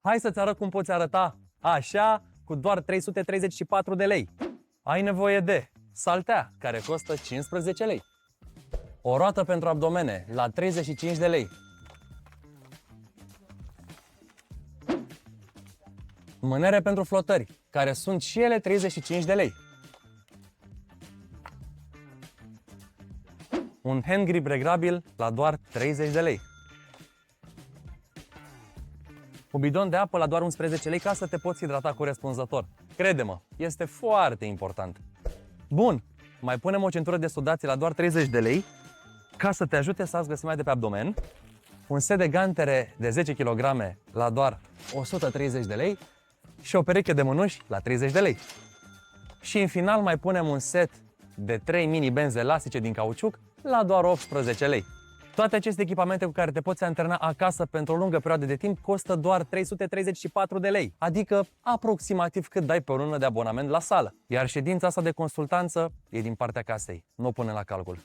Hai să-ți arăt cum poți arăta așa cu doar 334 de lei. Ai nevoie de saltea, care costă 15 lei. O roată pentru abdomene la 35 de lei. Mânere pentru flotări, care sunt și ele 35 de lei. Un hand grip reglabil la doar 30 de lei. Un bidon de apă la doar 11 lei ca să te poți hidrata corespunzător. Crede-mă, este foarte important. Bun, mai punem o centură de sudație la doar 30 de lei ca să te ajute să azi grăsimea de pe abdomen. Un set de gantere de 10 kg la doar 130 de lei și o pereche de mânuși la 30 de lei. Și în final mai punem un set de 3 mini benzi elastice din cauciuc la doar 18 lei. Toate aceste echipamente cu care te poți antrena acasă pentru o lungă perioadă de timp costă doar 334 de lei, adică aproximativ cât dai pe o lună de abonament la sală. Iar ședința asta de consultanță e din partea casei, nu o pune la calcul.